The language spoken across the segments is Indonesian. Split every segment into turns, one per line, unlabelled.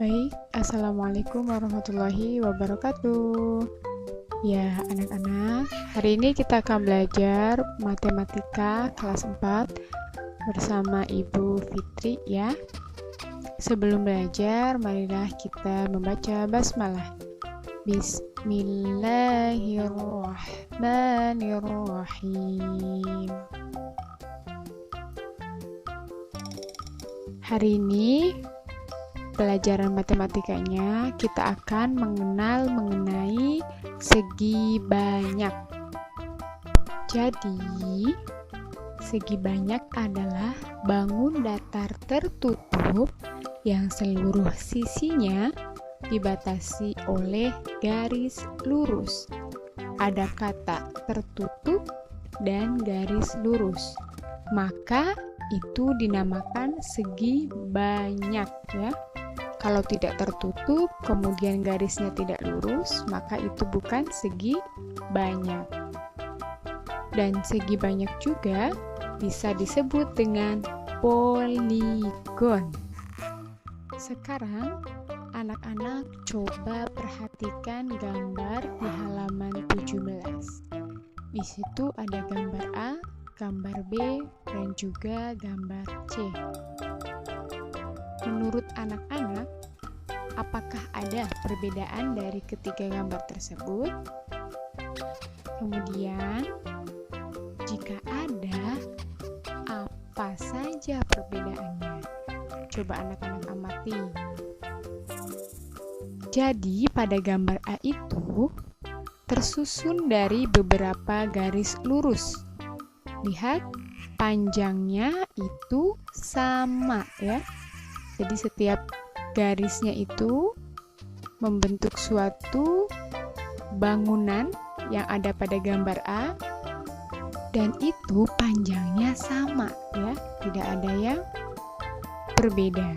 Baik, Assalamualaikum warahmatullahi wabarakatuh. Ya, anak-anak, hari ini kita akan belajar matematika kelas 4 bersama Ibu Fitri ya. Sebelum belajar, marilah kita membaca basmalah. Bismillahirrahmanirrahim. Hari ini pelajaran matematikanya kita akan mengenal mengenai segi banyak. Jadi, segi banyak adalah bangun datar tertutup yang seluruh sisinya dibatasi oleh garis lurus. Ada kata tertutup dan garis lurus. Maka itu dinamakan segi banyak ya. Kalau tidak tertutup, kemudian garisnya tidak lurus, maka itu bukan segi banyak. Dan segi banyak juga bisa disebut dengan poligon. Sekarang, anak-anak coba perhatikan gambar di halaman 17. Di situ ada gambar A, gambar B, dan juga gambar C. Menurut anak-anak, apakah ada perbedaan dari ketiga gambar tersebut? Kemudian, jika ada, apa saja perbedaannya? Coba anak-anak amati. Jadi, pada gambar A itu tersusun dari beberapa garis lurus. Lihat, panjangnya itu sama ya. Jadi setiap garisnya itu membentuk suatu bangunan yang ada pada gambar A, dan itu panjangnya sama ya, tidak ada yang berbeda.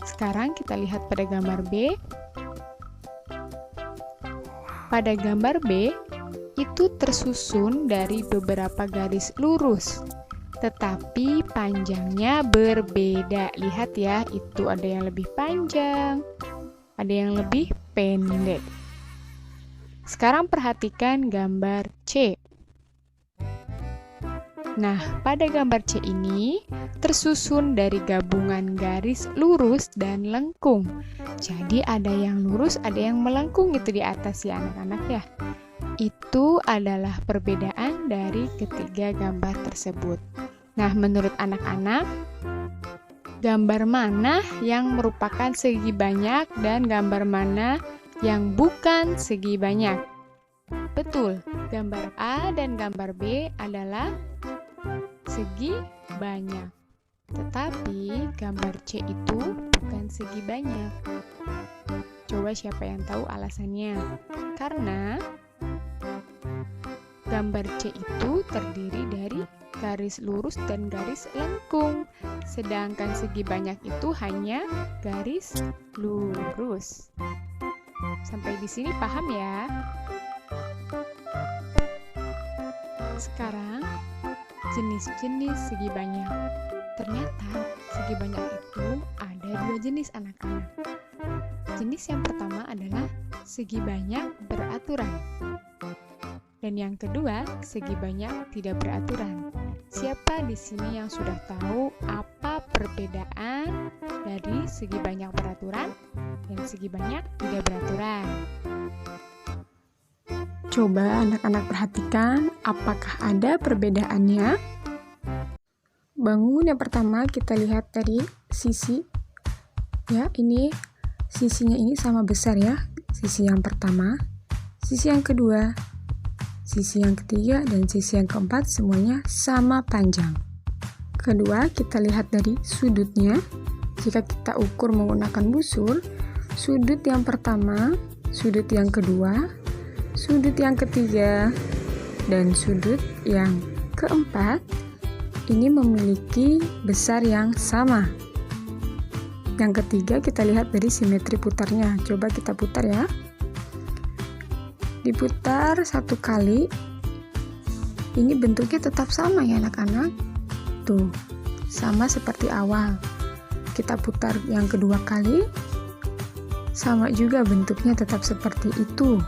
Sekarang kita lihat pada gambar B. Pada gambar B itu tersusun dari beberapa garis lurus, tetapi panjangnya berbeda. Lihat ya, itu ada yang lebih panjang, ada yang lebih pendek. Sekarang perhatikan gambar C. Nah, pada gambar C ini tersusun dari gabungan garis lurus dan lengkung. Jadi ada yang lurus, ada yang melengkung itu di atas ya anak-anak ya. Itu adalah perbedaan dari ketiga gambar tersebut. Nah, menurut anak-anak, gambar mana yang merupakan segi banyak dan gambar mana yang bukan segi banyak? Betul, gambar A dan gambar B adalah segi banyak. Tetapi gambar C itu bukan segi banyak. Coba siapa yang tahu alasannya? Karena gambar C itu terdiri dari garis lurus dan garis lengkung, sedangkan segi banyak itu hanya garis lurus. Sampai di sini paham ya? Sekarang, jenis-jenis segi banyak. Ternyata segi banyak itu ada dua jenis anak-anak. Jenis yang pertama adalah segi banyak beraturan. Dan yang kedua, segi banyak tidak beraturan. Siapa di sini yang sudah tahu apa perbedaan dari segi banyak beraturan dan segi banyak tidak beraturan? Coba anak-anak perhatikan apakah ada perbedaannya. Bangun yang pertama kita lihat dari sisi. Ya, ini sisinya ini sama besar ya. Sisi yang pertama, sisi yang kedua, sisi yang ketiga, dan sisi yang keempat semuanya sama panjang. Kedua, kita lihat dari sudutnya. Jika kita ukur menggunakan busur, sudut yang pertama, sudut yang kedua, sudut yang ketiga, dan sudut yang keempat ini memiliki besar yang sama. Yang ketiga, kita lihat dari simetri putarnya. Coba kita putar ya. Diputar satu kali, ini bentuknya tetap sama ya anak-anak. Tuh, sama seperti awal. kita putar yang kedua kali, sama juga bentuknya tetap seperti itu.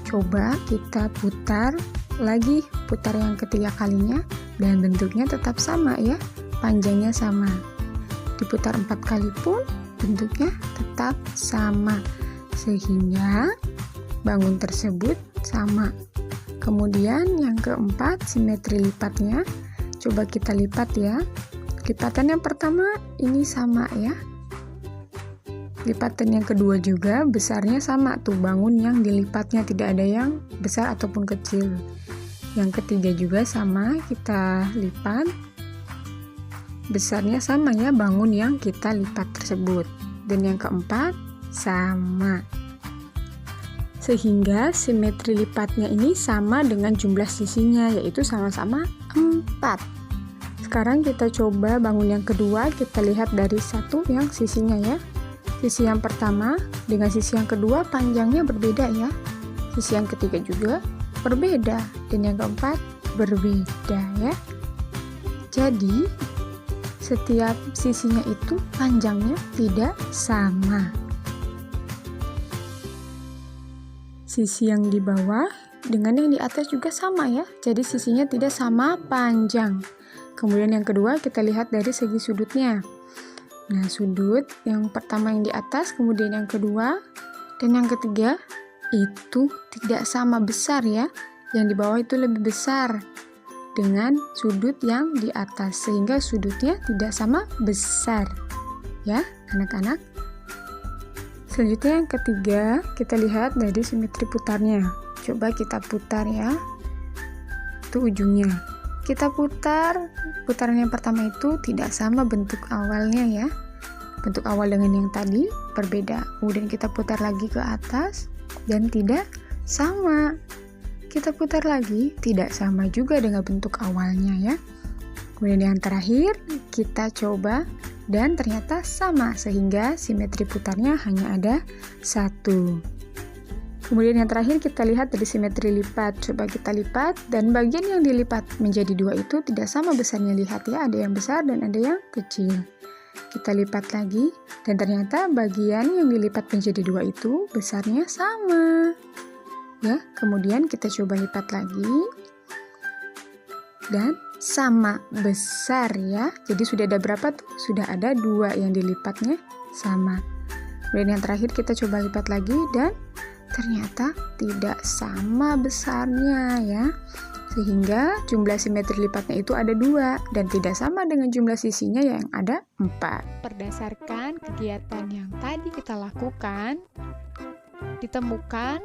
Coba kita putar lagi, putar yang ketiga kalinya, dan bentuknya tetap sama ya, panjangnya sama. Diputar 4 kali pun bentuknya tetap sama, sehingga bangun tersebut sama. Kemudian yang keempat, simetri lipatnya. Coba kita lipat ya. Lipatan yang pertama ini sama ya. Lipatan yang kedua juga besarnya sama tuh, bangun yang dilipatnya tidak ada yang besar ataupun kecil. Yang ketiga juga sama, kita lipat. Besarnya sama ya, bangun yang kita lipat tersebut. Dan yang keempat sama. Sehingga simetri lipatnya ini sama dengan jumlah sisinya, yaitu sama-sama 4. Sekarang kita coba bangun yang kedua, kita lihat dari satu yang sisinya ya. Sisi yang pertama dengan sisi yang kedua panjangnya berbeda ya. Sisi yang ketiga juga berbeda, dan yang keempat berbeda ya. Jadi setiap sisinya itu panjangnya tidak sama. Sisi yang di bawah dengan yang di atas juga sama ya. Jadi sisinya tidak sama panjang. Kemudian yang kedua kita lihat dari segi sudutnya. Nah, sudut yang pertama yang di atas, kemudian yang kedua, dan yang ketiga itu tidak sama besar ya. Yang di bawah itu lebih besar dengan sudut yang di atas, sehingga sudutnya tidak sama besar. Ya, anak-anak. Selanjutnya yang ketiga, kita lihat dari simetri putarnya. Coba kita putar ya. Itu ujungnya. Kita putar, putaran yang pertama itu tidak sama bentuk awalnya ya. Bentuk awal dengan yang tadi berbeda. Kemudian kita putar lagi ke atas dan tidak sama. Kita putar lagi, tidak sama juga dengan bentuk awalnya ya. Kemudian yang terakhir, kita coba dan ternyata sama, sehingga simetri putarnya hanya ada 1. Kemudian yang terakhir kita lihat dari simetri lipat. Coba kita lipat, dan bagian yang dilipat menjadi 2 itu tidak sama besarnya. Lihat ya, ada yang besar dan ada yang kecil. Kita lipat lagi, dan ternyata bagian yang dilipat menjadi 2 itu besarnya sama. Ya, kemudian kita coba lipat lagi, dan sama besar ya. Jadi sudah ada berapa tuh? Sudah ada 2 yang dilipatnya sama. Kemudian yang terakhir kita coba lipat lagi, dan ternyata tidak sama besarnya ya, sehingga jumlah simetri lipatnya itu ada 2 dan tidak sama dengan jumlah sisinya yang ada 4. Berdasarkan kegiatan yang tadi kita lakukan, ditemukan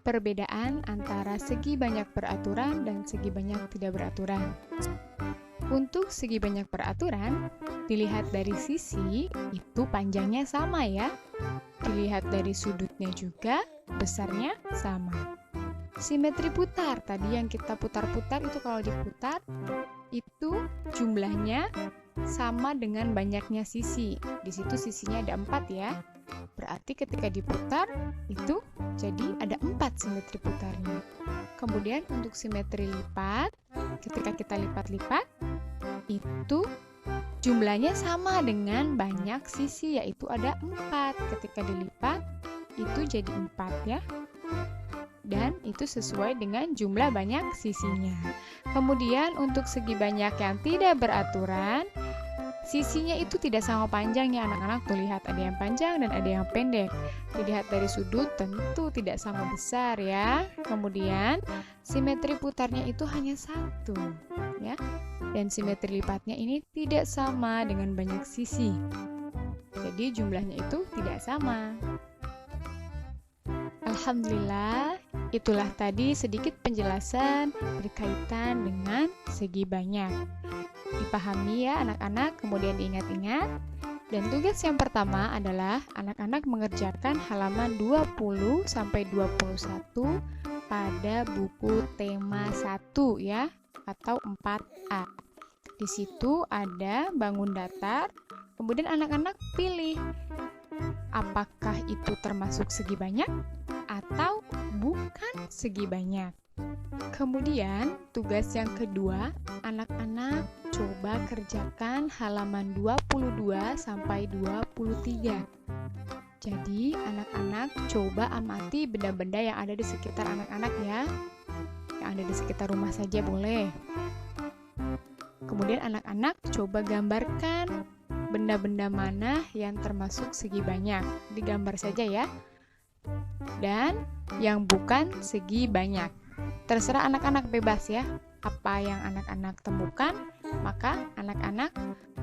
perbedaan antara segi banyak beraturan dan segi banyak tidak beraturan. Untuk segi banyak beraturan, dilihat dari sisi itu panjangnya sama ya. Dilihat dari sudutnya juga besarnya sama. Simetri putar, tadi yang kita putar-putar itu kalau diputar itu jumlahnya sama dengan banyaknya sisi. Di situ sisinya ada 4 ya. Berarti ketika diputar itu jadi ada 4 simetri putarnya. Kemudian untuk simetri lipat, ketika kita lipat-lipat itu jumlahnya sama dengan banyak sisi, yaitu ada 4. Ketika dilipat itu jadi 4 ya. Dan itu sesuai dengan jumlah banyak sisinya. Kemudian untuk segi banyak yang tidak beraturan, sisinya itu tidak sama panjangnya anak-anak. Tuh lihat, ada yang panjang dan ada yang pendek. Dilihat dari sudut tentu tidak sama besar ya. Kemudian simetri putarnya itu hanya 1 ya. Dan simetri lipatnya ini tidak sama dengan banyak sisi. Jadi jumlahnya itu tidak sama. Alhamdulillah, itulah tadi sedikit penjelasan berkaitan dengan segi banyak. Dipahami ya anak-anak, kemudian diingat-ingat. Dan tugas yang pertama adalah anak-anak mengerjakan halaman 20-21 pada buku tema 1 ya, atau 4A. Di situ ada bangun datar, kemudian anak-anak pilih apakah itu termasuk segi banyak atau
bukan segi banyak. Kemudian, tugas yang kedua, anak-anak coba kerjakan halaman 22 sampai 23. Jadi, anak-anak coba amati benda-benda yang ada di sekitar anak-anak ya. Yang ada di sekitar rumah saja boleh. Kemudian anak-anak coba gambarkan benda-benda mana yang termasuk segi banyak. Digambar saja ya. Dan yang bukan segi banyak. Terserah anak-anak bebas ya. Apa yang anak-anak temukan, maka anak-anak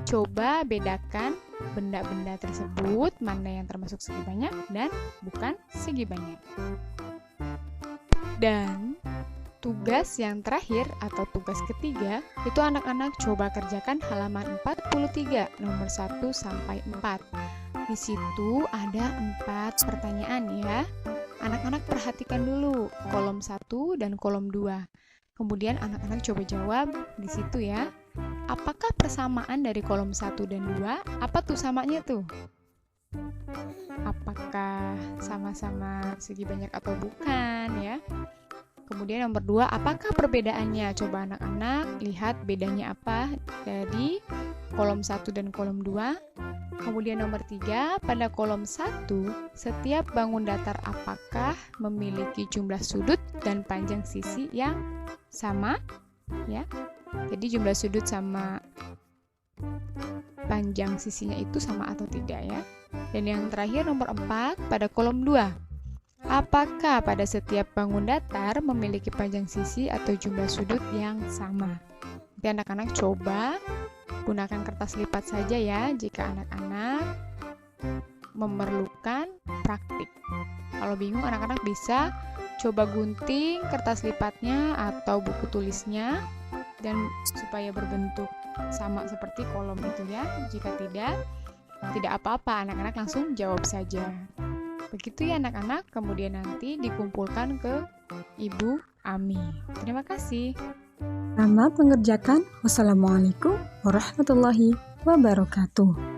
coba bedakan benda-benda tersebut mana yang termasuk segi banyak dan bukan segi banyak. Dan tugas yang terakhir atau tugas ketiga, itu anak-anak coba kerjakan halaman 43, nomor 1 sampai 4. Di situ ada 4 pertanyaan ya. Anak-anak perhatikan dulu kolom 1 dan kolom 2. Kemudian anak-anak coba jawab di situ ya. Apakah persamaan dari kolom 1 dan 2? Apa tuh samanya tuh? Apakah sama-sama segi banyak atau bukan ya? Kemudian nomor 2, apakah perbedaannya? Coba anak-anak lihat bedanya apa dari kolom 1 dan kolom 2. Kemudian nomor 3, pada kolom 1, setiap bangun datar apakah memiliki jumlah sudut dan panjang sisi yang sama? Ya. Jadi jumlah sudut sama panjang sisinya itu sama atau tidak ya. Dan yang terakhir nomor 4, pada kolom 2. Apakah pada setiap bangun datar memiliki panjang sisi atau jumlah sudut yang sama? Nanti anak-anak coba gunakan kertas lipat saja ya jika anak-anak memerlukan praktik. Kalau bingung, anak-anak bisa coba gunting kertas lipatnya atau buku tulisnya dan supaya berbentuk sama seperti kolom itu ya. Jika tidak apa-apa, anak-anak langsung jawab saja. Begitu ya anak-anak, kemudian nanti dikumpulkan ke Ibu Ami. Terima kasih.
Selamat mengerjakan. Wassalamualaikum warahmatullahi wabarakatuh.